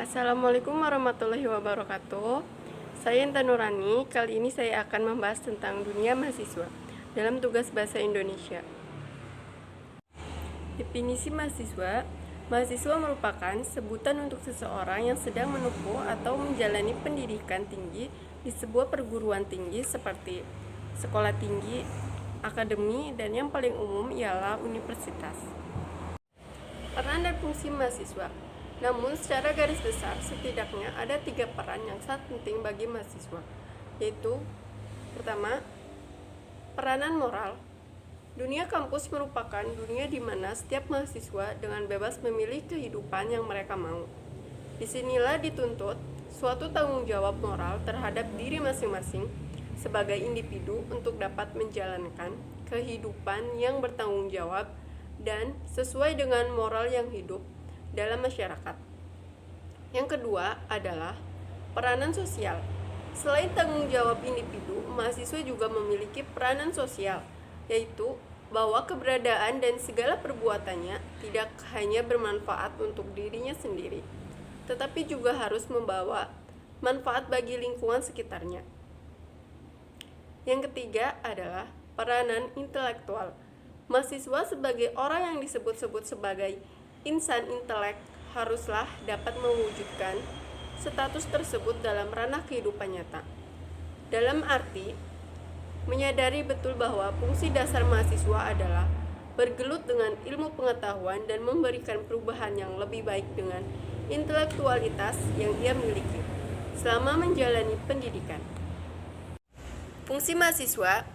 Assalamualaikum warahmatullahi wabarakatuh. Saya Intan Nurani. Kali ini saya akan membahas tentang dunia mahasiswa dalam tugas bahasa Indonesia. Definisi mahasiswa. Mahasiswa merupakan sebutan untuk seseorang yang sedang menempuh atau menjalani pendidikan tinggi di sebuah perguruan tinggi seperti sekolah tinggi, akademi, dan yang paling umum ialah universitas. Peran dan fungsi mahasiswa. Namun secara garis besar setidaknya ada 3 peran yang sangat penting bagi mahasiswa, yaitu pertama, peranan moral. Dunia kampus merupakan dunia di mana setiap mahasiswa dengan bebas memilih kehidupan yang mereka mau. Disinilah dituntut suatu tanggung jawab moral terhadap diri masing-masing sebagai individu untuk dapat menjalankan kehidupan yang bertanggung jawab dan sesuai dengan moral yang hidup dalam masyarakat. Yang kedua adalah peranan sosial. Selain tanggung jawab individu, mahasiswa juga memiliki peranan sosial, yaitu bahwa keberadaan dan segala perbuatannya tidak hanya bermanfaat untuk dirinya sendiri, tetapi juga harus membawa manfaat bagi lingkungan sekitarnya. Yang ketiga adalah peranan intelektual. Mahasiswa sebagai orang yang disebut-sebut sebagai insan intelek haruslah dapat mewujudkan status tersebut dalam ranah kehidupan nyata. Dalam arti, menyadari betul bahwa fungsi dasar mahasiswa adalah bergelut dengan ilmu pengetahuan dan memberikan perubahan yang lebih baik dengan intelektualitas yang ia miliki selama menjalani pendidikan. Fungsi mahasiswa.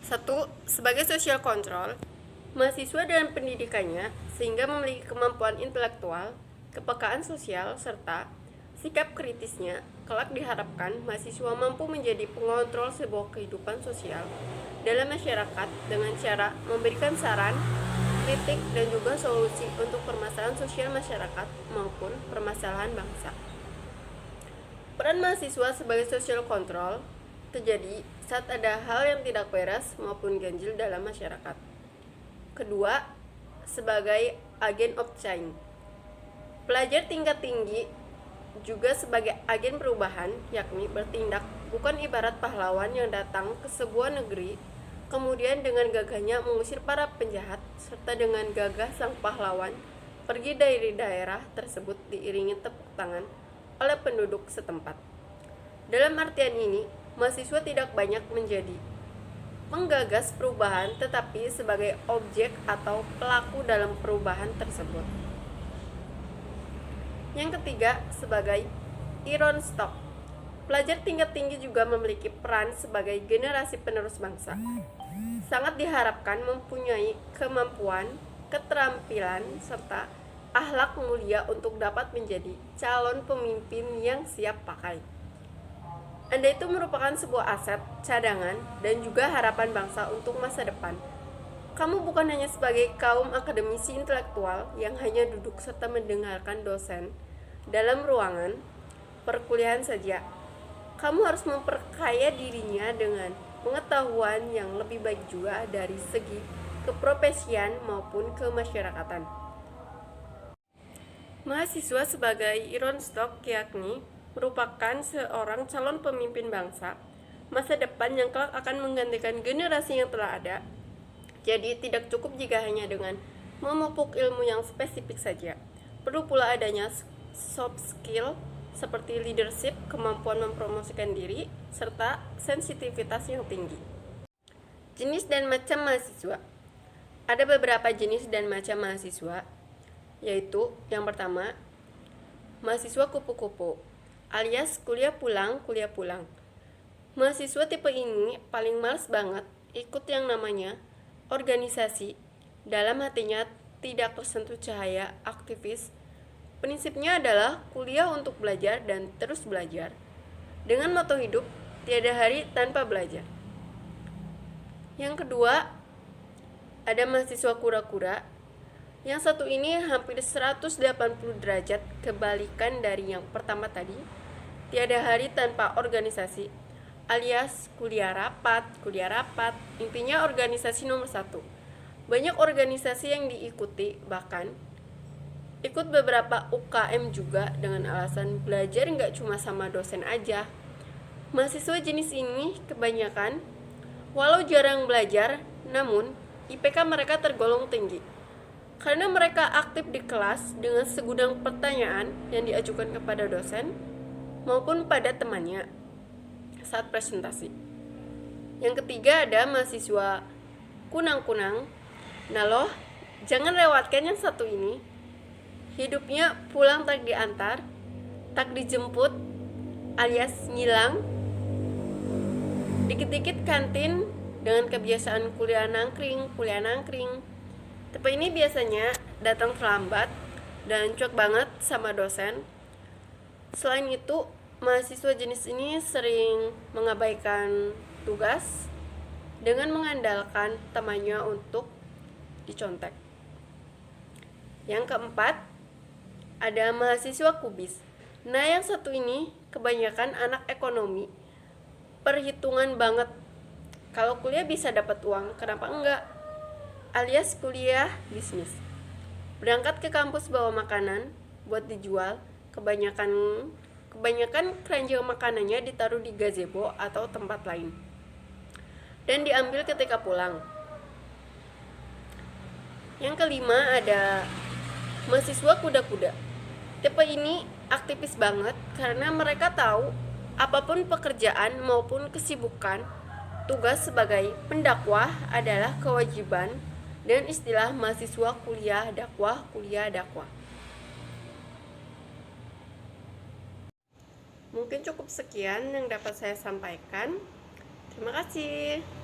1. Sebagai social control. Mahasiswa dalam pendidikannya sehingga memiliki kemampuan intelektual, kepekaan sosial, serta sikap kritisnya, kelak diharapkan mahasiswa mampu menjadi pengontrol sebuah kehidupan sosial dalam masyarakat dengan cara memberikan saran, kritik, dan juga solusi untuk permasalahan sosial masyarakat maupun permasalahan bangsa. Peran mahasiswa sebagai social control terjadi saat ada hal yang tidak beres maupun ganjil dalam masyarakat. Kedua, sebagai agen of change. Pelajar tingkat tinggi juga sebagai agen perubahan, yakni bertindak bukan ibarat pahlawan yang datang ke sebuah negeri, kemudian dengan gagahnya mengusir para penjahat, serta dengan gagah sang pahlawan pergi dari daerah tersebut diiringi tepuk tangan oleh penduduk setempat. Dalam artian ini, mahasiswa tidak banyak menjadi menggagas perubahan tetapi sebagai objek atau pelaku dalam perubahan tersebut. Yang ketiga, sebagai iron stock. Pelajar tingkat tinggi juga memiliki peran sebagai generasi penerus bangsa. Sangat diharapkan mempunyai kemampuan, keterampilan, serta akhlak mulia untuk dapat menjadi calon pemimpin yang siap pakai. Anda itu merupakan sebuah aset, cadangan, dan juga harapan bangsa untuk masa depan. Kamu bukan hanya sebagai kaum akademisi intelektual yang hanya duduk serta mendengarkan dosen dalam ruangan perkuliahan saja. Kamu harus memperkaya dirinya dengan pengetahuan yang lebih baik juga dari segi keprofesian maupun kemasyarakatan. Mahasiswa sebagai iron stock yakni merupakan seorang calon pemimpin bangsa masa depan yang kelak akan menggantikan generasi yang telah ada. Jadi tidak cukup jika hanya dengan memupuk ilmu yang spesifik saja. Perlu pula adanya soft skill seperti leadership, kemampuan mempromosikan diri, serta sensitivitas yang tinggi. Jenis dan macam mahasiswa. Ada beberapa jenis dan macam mahasiswa, yaitu yang pertama, mahasiswa kupu-kupu alias kuliah pulang. Mahasiswa tipe ini paling males banget ikut yang namanya organisasi. Dalam hatinya tidak tersentuh cahaya aktivis. Prinsipnya adalah kuliah untuk belajar dan terus belajar. Dengan moto hidup, tiada hari tanpa belajar. Yang kedua, ada mahasiswa kura-kura. Yang satu ini hampir 180 derajat kebalikan dari yang pertama tadi. Tiada hari tanpa organisasi, alias kuliah rapat. Intinya organisasi nomor 1. Banyak organisasi yang diikuti, bahkan ikut beberapa UKM juga dengan alasan belajar nggak cuma sama dosen aja. Mahasiswa jenis ini kebanyakan, walau jarang belajar, namun IPK mereka tergolong tinggi. Karena mereka aktif di kelas dengan segudang pertanyaan yang diajukan kepada dosen maupun pada temannya saat presentasi. Yang ketiga ada mahasiswa kunang-kunang. Nah loh, jangan lewatkan yang satu ini. Hidupnya pulang tak diantar, tak dijemput, alias ngilang. Dikit-dikit kantin dengan kebiasaan kuliah nangkring. Tipe ini biasanya datang terlambat dan cuek banget sama dosen. Selain itu, mahasiswa jenis ini sering mengabaikan tugas dengan mengandalkan temannya untuk dicontek. Yang keempat, ada mahasiswa kubis. Nah, yang satu ini kebanyakan anak ekonomi. Perhitungan banget. Kalau kuliah bisa dapat uang, kenapa enggak? Alias kuliah bisnis. Berangkat ke kampus bawa makanan buat dijual. Kebanyakan keranjang makanannya ditaruh di gazebo atau tempat lain dan diambil ketika pulang. Yang kelima ada mahasiswa kuda-kuda. Tipe ini aktivis banget karena mereka tahu apapun pekerjaan maupun kesibukan, tugas sebagai pendakwah adalah kewajiban dan istilah mahasiswa kuliah dakwah. Mungkin cukup sekian yang dapat saya sampaikan. Terima kasih.